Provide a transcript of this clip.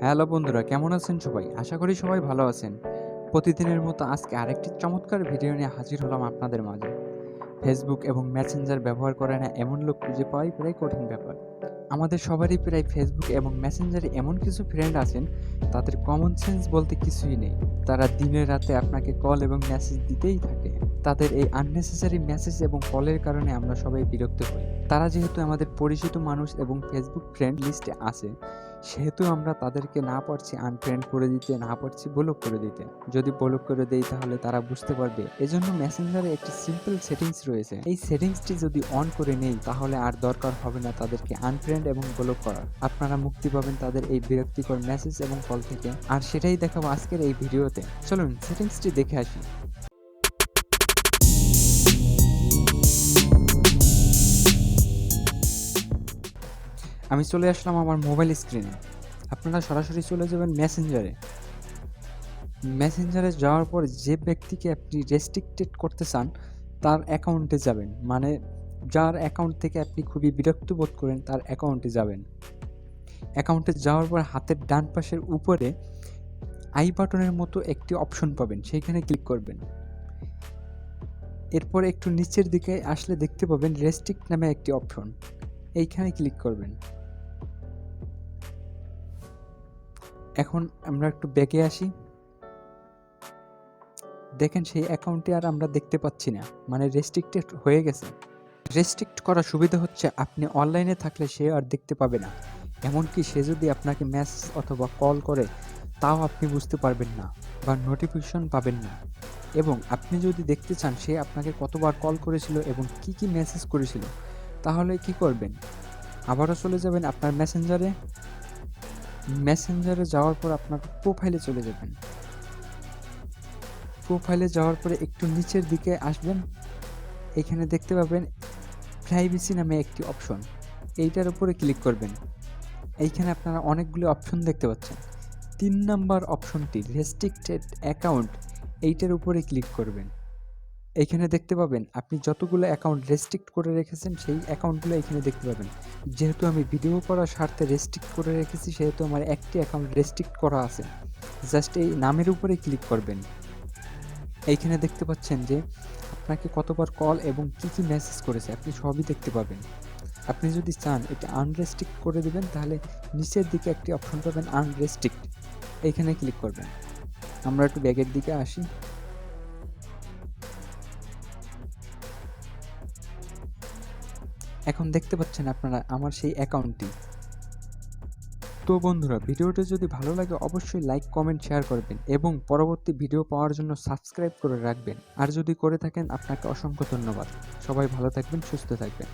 Hello বন্ধুরা, কেমন আছেন সবাই? আশা করি সবাই ভালো আছেন। প্রতিদিনের মতো আজকে আরেকটি চমৎকার ভিডিও নিয়ে হাজির হলাম আপনাদের মাঝে। ফেসবুক এবং মেসেঞ্জার ব্যবহার করে না এমন লোক খুঁজে পাওয়াই প্রায় কঠিন ব্যাপার। আমাদের সবারই প্রায় ফেসবুক এবং মেসেঞ্জারে এমন কিছু ফ্রেন্ড আছেন, তাদের কমন সেন্স বলতে কিছুই নেই। তারা দিনে রাতে আপনাকে কল এবং মেসেজ দিতেই থাকে। তাদের এই আননেসেসারি মেসেজ এবং কলের কারণে আমরা সবাই বিরক্ত হই। তারা যেহেতু আমাদের পরিচিত মানুষ এবং ফেসবুক ফ্রেন্ড লিস্টে আছে, সেহেতু আমরা তাদেরকে না পারছি আনফ্রেন্ড করে দিতে, না পারছি ব্লক করে দিতে। যদি ব্লক করে দেই তাহলে তারা বুঝতে পারবে। এজন্য মেসেঞ্জারে একটি সিম্পল সেটিংস রয়েছে। এই সেটিংসটি যদি অন করে নেই তাহলে আর দরকার হবে না তাদেরকে আনফ্রেন্ড এবং ব্লক করার। আপনারা মুক্তি পাবেন তাদের এই বিরক্তিকর মেসেজ এবং কল থেকে। আর সেটাই দেখাবো আজকের এই ভিডিওতে। চলুন সেটিংসটি দেখে আসি। আমি চলে আসলাম আমার মোবাইল স্ক্রিনে। আপনারা সরাসরি চলে যাবেন মেসেঞ্জারে। মেসেঞ্জারে যাওয়ার পর যে ব্যক্তিকে আপনি রেস্ট্রিক্টেড করতে চান তার অ্যাকাউন্টে যাবেন, মানে যার অ্যাকাউন্ট থেকে আপনি খুবই বিরক্ত বোধ করেন তার অ্যাকাউন্টে যাবেন। অ্যাকাউন্টে যাওয়ার পর হাতের ডান পাশের উপরে আই বাটনের মতো একটি অপশন পাবেন, সেইখানে ক্লিক করবেন। এরপর একটু নিচের দিকে আসলে দেখতে পাবেন রেস্ট্রিক্ট নামে একটি অপশন, এইখানে ক্লিক করবেন। এখন আমরা একটু ব্যাকে আসি। দেখেন সেই অ্যাকাউন্টে আর আমরা দেখতে পাচ্ছি না, মানে রেস্ট্রিক্টেড হয়ে গেছে। রেস্ট্রিক্ট করার সুবিধা হচ্ছে আপনি অনলাইনে থাকলে সে আর দেখতে পাবে না। এমনকি সে যদি আপনাকে মেসেজ অথবা কল করে তাও আপনি বুঝতে পারবেন না বা নোটিফিকেশন পাবেন না। এবং আপনি যদি দেখতে চান সে আপনাকে কতবার কল করেছিল এবং কি কি মেসেজ করেছিল, তাহলে কি করবেন? আবারও চলে যাবেন আপনার মেসেঞ্জারে। মেসেঞ্জারে যাওয়ার পর আপনার প্রোফাইলে চলে যাবেন। প্রোফাইলে যাওয়ার পরে একটু নিচের দিকে আসবেন। এখানে দেখতে পাবেন প্রাইভেসি নামে একটি অপশন, এইটার উপরে ক্লিক করবেন। এইখানে আপনারা অনেকগুলো অপশন দেখতে পাচ্ছেন। ৩ নাম্বার অপশনটি রেস্ট্রিক্টেড অ্যাকাউন্ট, এইটার উপরে ক্লিক করবেন। এইখানে দেখতে পাবেন আপনি যতগুলো অ্যাকাউন্ট রেস্ট্রিক্ট করে রেখেছেন সেই অ্যাকাউন্টগুলো এখানে দেখতে পাবেন। যেহেতু আমি ভিডিও করার স্বার্থে রেস্ট্রিক্ট করে রেখেছি, সেহেতু আমার একটি অ্যাকাউন্ট রেস্ট্রিক্ট করা আছে। জাস্ট এই নামের উপরে ক্লিক করবেন। এইখানে দেখতে পাচ্ছেন যে আপনাকে কতবার কল এবং কী কী মেসেজ করেছে আপনি সবই দেখতে পাবেন। আপনি যদি চান এটা আনরেস্ট্রিক্ট করে দেবেন তাহলে নিচের দিকে একটি অপশন পাবেন আনরেস্ট্রিক্ট, এইখানে ক্লিক করবেন। আমরা একটু ব্যাগের দিকে আসি। এখন দেখতে পাচ্ছেন আপনারা আমার সেই অ্যাকাউন্টটি। তো বন্ধুরা, ভিডিওটি যদি ভালো লাগে অবশ্যই লাইক, কমেন্ট, শেয়ার করবেন এবং পরবর্তী ভিডিও পাওয়ার জন্য সাবস্ক্রাইব করে রাখবেন। আর যদি করে থাকেন আপনাকে অসংখ্য ধন্যবাদ। সবাই ভালো থাকবেন, সুস্থ থাকবেন।